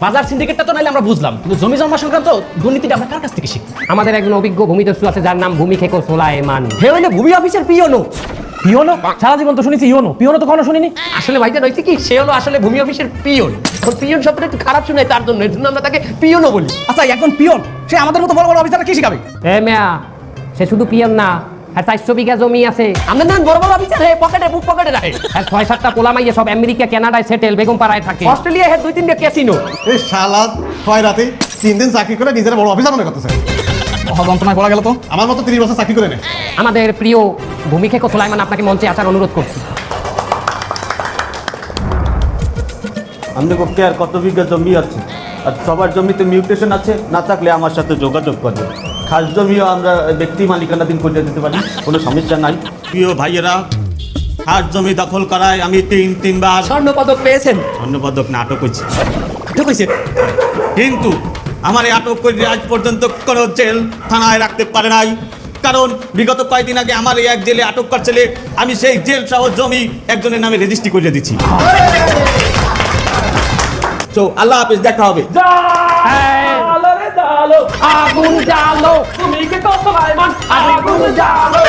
বাজার সিন্ডিকেটটা তো নাইলে আমরা বুঝলাম, কিন্তু জমি জমা সংক্রান্ত দুর্নীতিটা আমরা কার কাছ থেকে শিখি? আমাদের একজন অভিজ্ঞ ভূমিদস্যু আছে যার নাম ভূমি খেকো সোলাইমান। হে হইলে ভূমি অফিসের পিওনো। পিওনো? সারা জীবন তো শুনেছি ইওনো, পিওনো তো কখনো শুনিনি। আসলে ভাইজান হয়েছে কি, সে হলো আসলে ভূমি অফিসের পিয়ন। পিয়ন শব্দটা একটু খারাপ শোনায়, তার জন্য আমরা তাকে পিয়নও বলি। আচ্ছা, একজন পিওন সে আমাদের মতো বড় বড় অফিসাররা কি শিখাবে? এ মেয়া, সে শুধু পিয়ন না, আর 400 বিঘা জমি আছে। আমাদের নাম বড় বড় অফিসার, হে পকেটে বুক পকেটে রাখে। আর 6-7টা পোলা মাইয়া সব আমেরিকা, কানাডায় সেটেল, বেগম পাড়ায় থাকে। অস্ট্রেলিয়া হে 2-3টা ক্যাসিনো। এই শালা ছয় রাতে 3 দিন চাকরি করে নিজের বড় অফিসার মনে করতেছে। মহাযন্ত্রণায় পড়া গেল তো। আমার মতো 30 বছর চাকরি করে নে। আমাদের প্রিয় ভূমি খেকো সোলাইমান আপনাকে মঞ্চে আসার অনুরোধ করছি। আমাদের পক্ষে আর কত বিঘা জমি আছে, আর সবার জমিতে মিউটেশন আছে, না থাকলে আমার সাথে যোগাযোগ করবে। খাস জমিও আমরা ব্যক্তি মালিকানাধীন করে দিতে পারি, কোনো সমস্যা নাই। প্রিয় ভাইয়েরা, খাস জমি দখল করায় আমি 3বার স্বর্ণ পদক পেয়েছেন। স্বর্ণপদক না আটক হয়েছি, ঠিক হইছে। কিন্তু আমার এই আটক করে আজ পর্যন্ত কোনো জেল থানায় রাখতে পারে নাই। কারণ বিগত কয়েকদিন আগে আমার এই এক জেলে আটক করছিলে, আমি সেই জেল সহ জমি একজনের নামে রেজিস্ট্রি করে দিচ্ছি। তো আল্লাহ হাফেজ, দেখা হবে। আগুন জ্বালো, তুমি কে কত ভাই মান, আগুন জ্বালো।